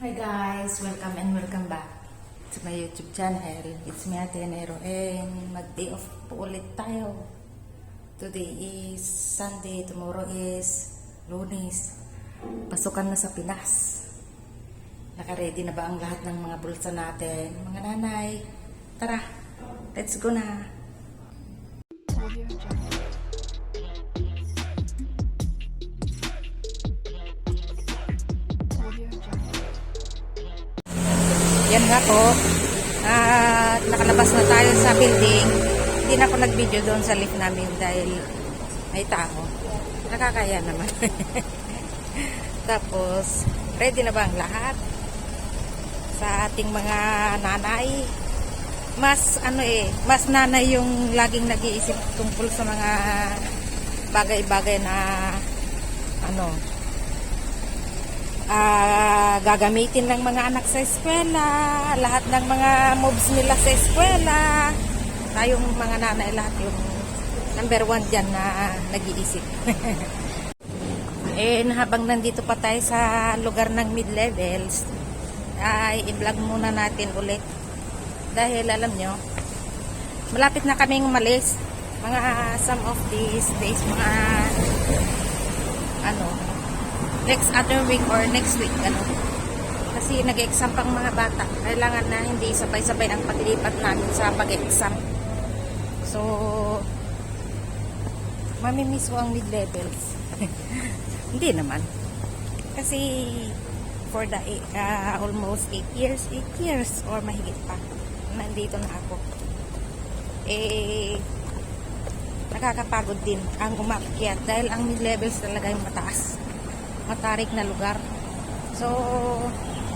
Hi guys! Welcome and welcome back to my YouTube channel. It's me, Ate Nero, and mag-day off po ulit tayo. Today is Sunday, tomorrow is Lunes. Pasukan na sa Pinas. Naka-ready na ba ang lahat ng mga bulsa natin? Mga nanay, tara, let's go na! Yan nga po, nakalabas na tayo sa building. Hindi na ako nag-video doon sa lift namin dahil may tao. Nakakaya naman. Tapos, ready na ba ang lahat? Sa ating mga nanay. Mas nanay yung laging nag-iisip tungkol sa mga bagay-bagay na gagamitin ng mga anak sa eskwela, lahat ng mga moves nila sa eskwela. Tayong mga nanay lahat yung number 1 dyan na nag-iisip. Habang nandito pa tayo sa lugar ng mid-levels, ay i-vlog muna natin ulit. Dahil alam nyo, malapit na kaming umalis. Mga some of these days, mga next other week or next week, kasi nag-exam pang mga bata. Kailangan na hindi sabay-sabay ang paglipat namin sa pag-exam. So, mamimiss ko ang mid-levels. Hindi naman. Kasi, for the almost 8 years or mahigit pa, nandito na ako. Nakakapagod din ang umakyat dahil ang mid-levels talaga yung mataas. Matarik na lugar. So,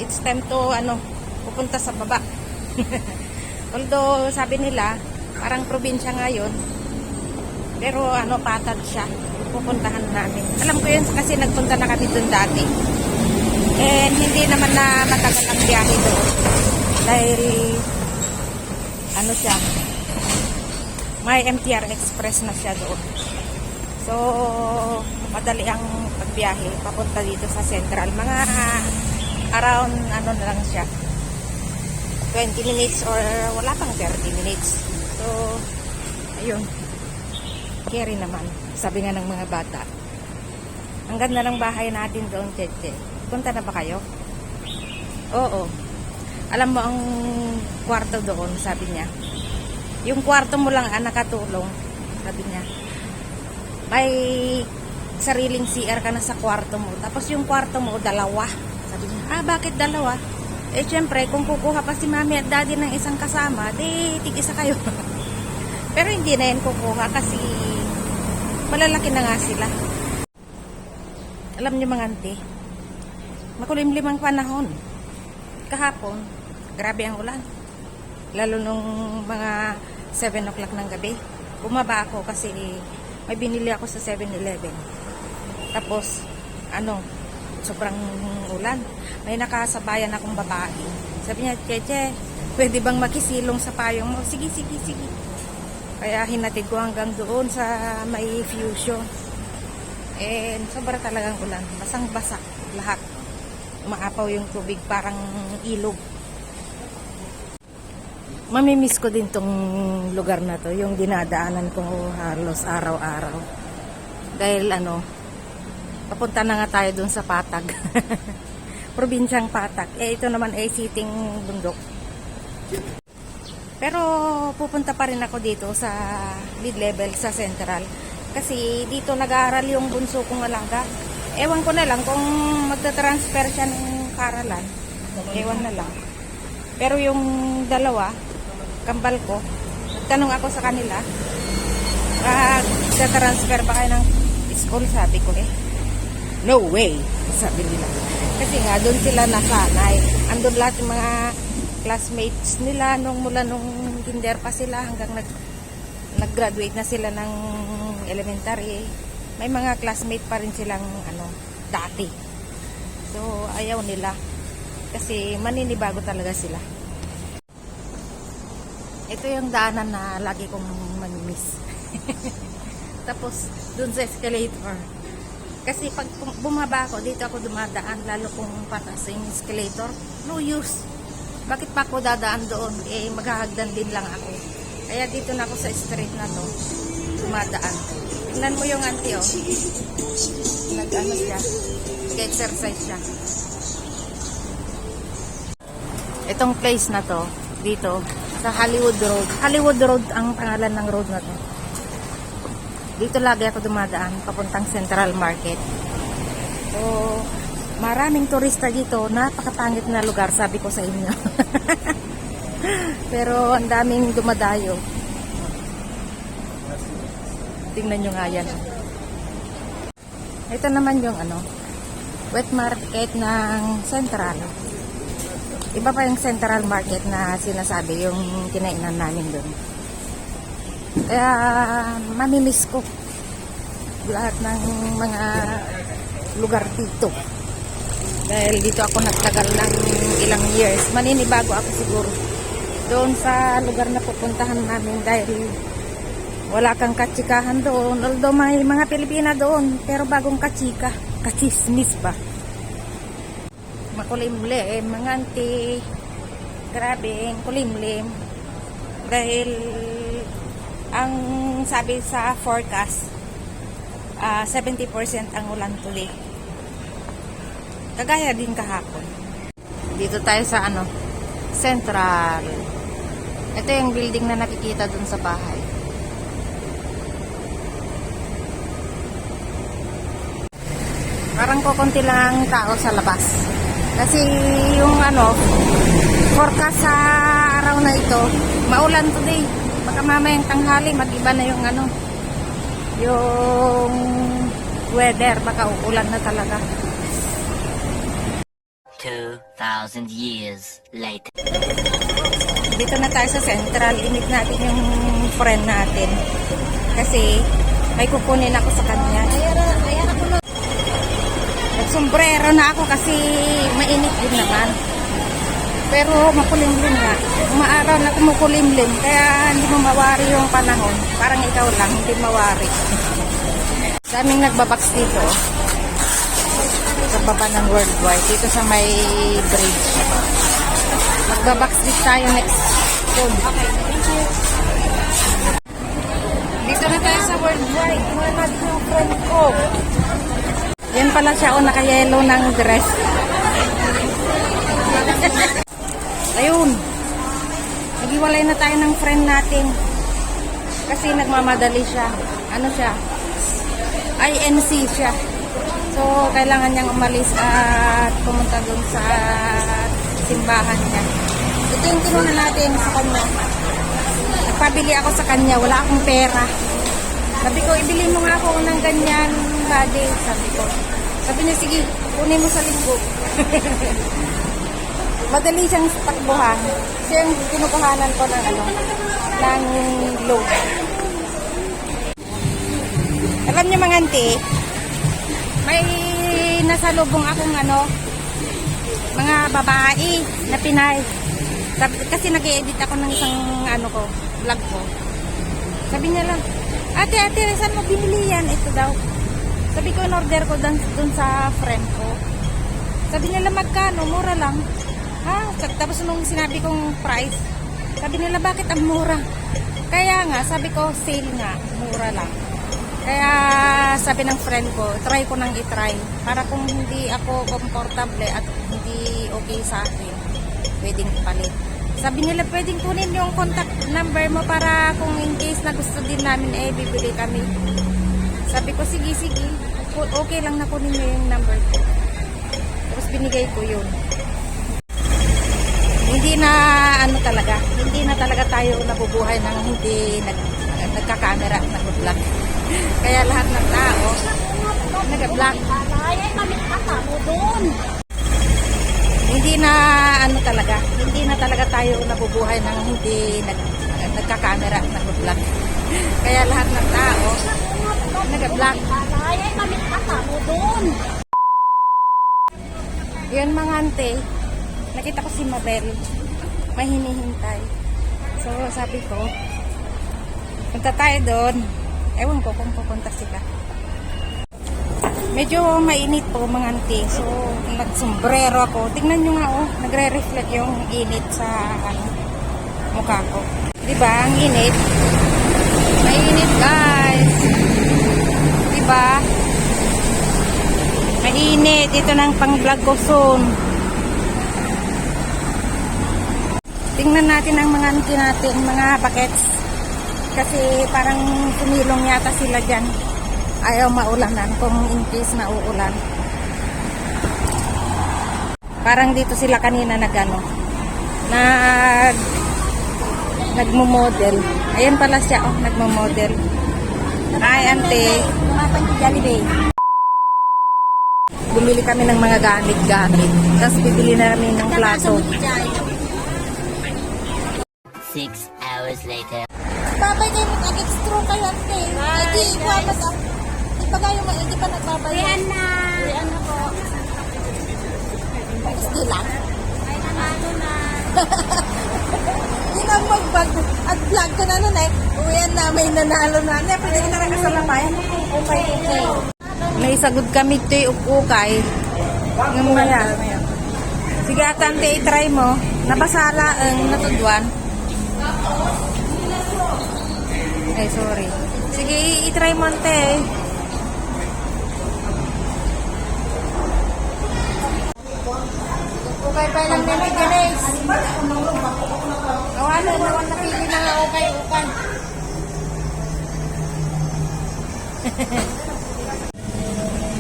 it's time to pupunta sa baba. Although, sabi nila, parang probinsya ngayon. Pero patag siya. Pupuntahan namin. Alam ko yun kasi nagpunta na kami doon dati. And hindi naman na matagal ang biyahe doon. Dahil, siya, may MTR Express na siya doon. So, madali ang pagbiyahe papunta dito sa Central. Mga around na lang siya, 20 minutes or wala pang 30 minutes. So, ayun, carry naman, sabi nga ng mga bata. Ang ganda ng bahay natin doon, Cheche. Punta na ba kayo? Oo. Alam mo ang kwarto doon, sabi niya, yung kwarto mo lang nakatulong, sabi niya, may sariling CR ka na sa kwarto mo. Tapos yung kwarto mo, dalawa. Sabi niya, bakit dalawa? Syempre, kung kukuha pa si mami at daddy ng isang kasama, tig-isa kayo. Pero hindi na yan kukuha kasi malalaki na nga sila. Alam niyo mga auntie, makulimlim ang panahon. Kahapon, grabe ang ulan. Lalo nung mga 7 o'clock ng gabi. Bumaba ako kasi may binili ako sa 7-Eleven. Tapos, sobrang ulan. May nakasabayan akong babae. Sabi niya, Cheche, pwede bang makisilong sa payong mo? Sige. Kaya hinatid ko hanggang doon sa may fusion. And sobra talagang ulan. Basang-basa lahat. Umaapaw yung tubig, parang ilog. Mamimiss ko din tong lugar na to, yung dinadaanan ko halos araw-araw. Dahil papunta na nga tayo dun sa Patag. Probinsyang Patag. Ito naman ay siting bundok. Pero pupunta pa rin ako dito sa mid-level, sa Central. Kasi dito nag-aaral yung bunso kong alaga. Ewan ko na lang kung magta-transfer siya ng paralan. Ewan na lang. Pero yung dalawa, kambal ko, tanong ako sa kanila, sa-transfer ba kayo ng school? Sabi ko no way, sabi nila. Kasi nga, doon sila nasanay. Andun lahat yung mga classmates nila mula nung kinder pa sila hanggang nag-graduate na sila ng elementary. May mga classmate pa rin silang dati. So, ayaw nila. Kasi maninibago talaga sila. Ito yung daanan na lagi kong mamimiss. Tapos, dun sa escalator, Kasi pag bumaba ako, dito ako dumadaan, lalo kung patas yung escalator, no use. Bakit pa ako dadaan doon? Eh, maghahagdan din lang ako. Kaya dito na ako sa street na to, dumadaan. Tingnan mo yung auntie, oh. Nag-ano siya, nag-exercise siya. Itong place na to, dito, sa Hollywood Road. Hollywood Road ang pangalan ng road na to. Dito lagi ako dumadaan, papuntang Central Market. So, maraming turista dito. Napakapangit na lugar, sabi ko sa inyo. Pero ang daming dumadayo. Tingnan nyo nga yan. Ito naman yung wet market ng Central. Iba pa yung Central Market na sinasabi, yung kinainan namin doon. Kaya mamimiss ko lahat ng mga lugar dito. Dahil dito ako nagtagal ng ilang years. Maninibago ako siguro doon sa lugar na pupuntahan namin dahil wala kang katsikahan doon. Although may mga Pilipina doon, pero bagong katsika, kachismis pa. Makulimlim, mga auntie. Grabe, kulimlim. Dahil ang sabi sa forecast, 70% ang ulan today. Kagaya din kahapon. Dito tayo sa Central. Ito yung building na nakikita dun sa bahay. Parang kukunti lang ang tao sa labas. Kasi yung forecast sa araw na ito, maulan today. Baka mamayang tanghali, mag-iba na yung yung weather. Baka uulan na talaga. 2,000 years later. Dito na tayo sa Central. Limit natin yung friend natin. Kasi may kukunin ako sa kanya. Nagsombrero na ako kasi mainit din naman. Pero makulimlim nga. Umaaraw na kumukulimlim. Kaya hindi mo mawari yung panahon. Parang ikaw lang, hindi mawari. Daming nagbabaks dito. Sa baba ng Worldwide. Dito sa may bridge. Magbabaks dito tayo next soon. Dito na tayo sa Worldwide. Tumanad yung friend ko. Yan pala siya, naka-yellow ng dress. Ayun. Naghiwalay na tayo ng friend natin. Kasi nagmamadali siya. Ano siya? INC siya. So, kailangan niyang umalis at pumunta doon sa simbahan niya. Ito yung kinuha natin sa kanya. Nagpabili ako sa kanya. Wala akong pera. Sabi ko, ibili mo nga ako ng ganyan body. Sabi ko. Sabi niya, sige, kunin mo sa linggo. Madali siyang takbuhan. Siya yung kinukuhanan ko ng ng load. Alam niyo mga auntie, may nasalubong akong mga babae na Pinay. Kasi nag-edit ako ng isang vlog ko. Sabi niya lang, ate, saan mo binili yan? Ito daw. Sabi ko, in-order ko dun sa friend ko. Sabi nila, magkano? Mura lang. Ha? Tapos nung sinabi kong price, sabi nila, bakit ang mura? Kaya nga, sabi ko, sale nga. Mura lang. Kaya sabi ng friend ko, try ko nang i-try. Para kung hindi ako komportable at hindi okay sa akin, pwedeng palit. Sabi nila, pwedeng kunin yung contact number mo para kung in case na gusto din namin, bibili kami. Sabi ko, sige. Okay lang na kunin mo yung number ko. Tapos binigay ko yun. Hindi na talaga tayo nabubuhay ng hindi nagka-camera, nag-vlog. Kaya lahat ng tao nag-vlog. Hindi na talaga tayo nabubuhay ng hindi nagka-camera, nag-vlog. Kaya lahat ng tao nag-vlog. Yun mga ante, nakita ko si Mabel, may hinihintay. So sabi ko, punta tayo doon. Ewan ko kung pupunta sila. Medyo mainit po mga auntie. So, nagsombrero ako. Tingnan nyo nga oh, nagre-reflect yung init sa mukha ko. Diba? Ang init. Mainit guys. Diba? Mainit. Ito ng pang-vlog ko soon. Tingnan natin ang mga auntie natin, mga buckets. Kasi parang tumilong yata sila dyan. Ayaw maulanan kung in case na uulan. Parang dito sila kanina nagmo-model. Ayan pala siya, oh, nagmo-model. Ay, ante. Bumili kami ng mga gamit-gamit. Tapos bibili na namin ng plato. 6 hours later. Babay kayo mag-extra kayo ante. Hindi ko amas ang di pa kayo hindi pa nagbabay. Rihanna. Rihanna po. Hindi lang. Ay nanalo na. Hindi na mag-vlog at vlog ka na nun eh. Uwian na may nanalo na. Hindi, pwede ka na kasalamay. Okay. May sagod kami ito yung ukay. Ng maya. Sige atante, i-try mo. Nabasala ang natudwan. Ay, sorry. Sige, i-try mo ante. Ukay-ukay lang din guys. Awalan naman napili na nga ukay-ukay.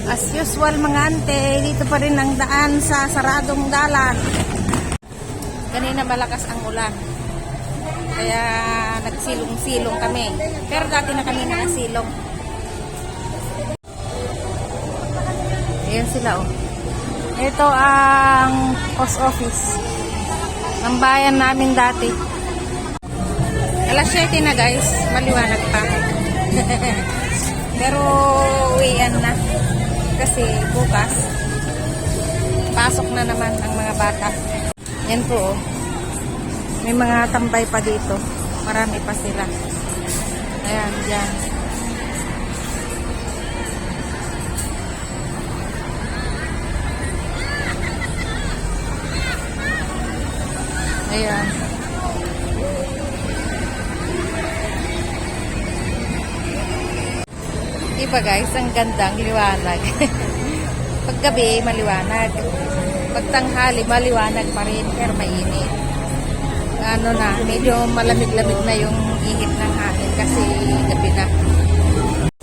As usual mga ante, dito pa rin ang daan sa saradong dalan. Kanina malakas ang ulan. Kaya nagsilong-silong kami. Pero dati na kami nakasilong. Ayan sila oh. Ito ang post office ng bayan namin dati. Alas 7 na guys, maliwanag pa. Pero uwian na. Kasi bukas, pasok na naman ang mga bata. Yan po oh. May mga tambay pa dito. Marami pa sila. Ayan, dyan. Ayan. Iba guys, ang gandang liwanag. Paggabi, maliwanag. Pagtanghali, maliwanag pa rin, pero mainit. Ano na, medyo malamig-lamig na yung ihip ng hangin kasi gabi na.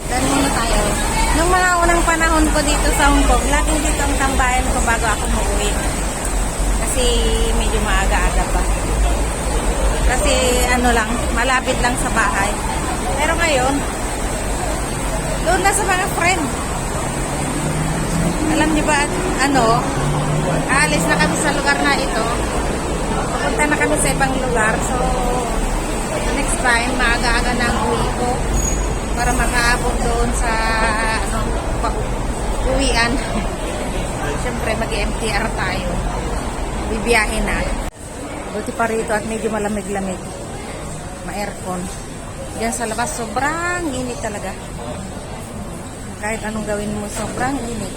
Dan muna tayo. Nung mga unang panahon ko dito sa Hong Kong, laging dito ang tambayan ko bago ako umuwi. Kasi medyo maaga-aga pa. Kasi ano lang, malapit lang sa bahay. Pero ngayon, doon na sa mga friend. Alam niyo ba, aalis na kami sa lugar na ito. Pupunta na kami sa ibang lugar. So, next time, maaga-aga na ang uwi ko para makaabot doon sa uwian. Siyempre, mag-MTR tayo. Bibiyahe na. Buti pa rito at medyo malamig-lamig. Ma-aircon. Diyan sa labas, sobrang init talaga. Kahit anong gawin mo, sobrang init.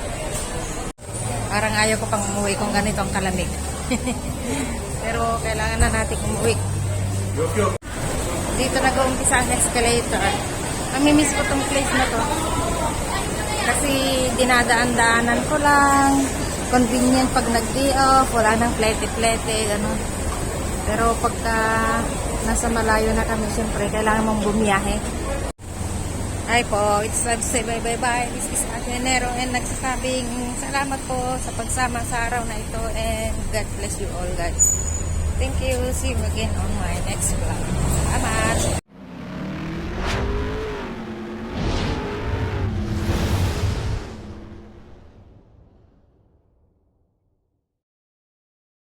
Parang ayaw ko pang umuwi kung ganito ang kalamig. Pero kailangan na natin umuwi. Dito nag-uumpisa ang escalator. Mamimiss ko tong place na to. Kasi dinadaan-daanan ko lang. Convenient pag nag-day off. Wala nang plete-plete. Ganun. Pero pagka nasa malayo na kami, siyempre, kailangan mong bumiyahe. Ay po, it's love say bye-bye. This is Ate Nero and nagsasabing salamat po sa pagsama sa araw na ito and God bless you all guys. Thank you. See you again on my next vlog. Salamat.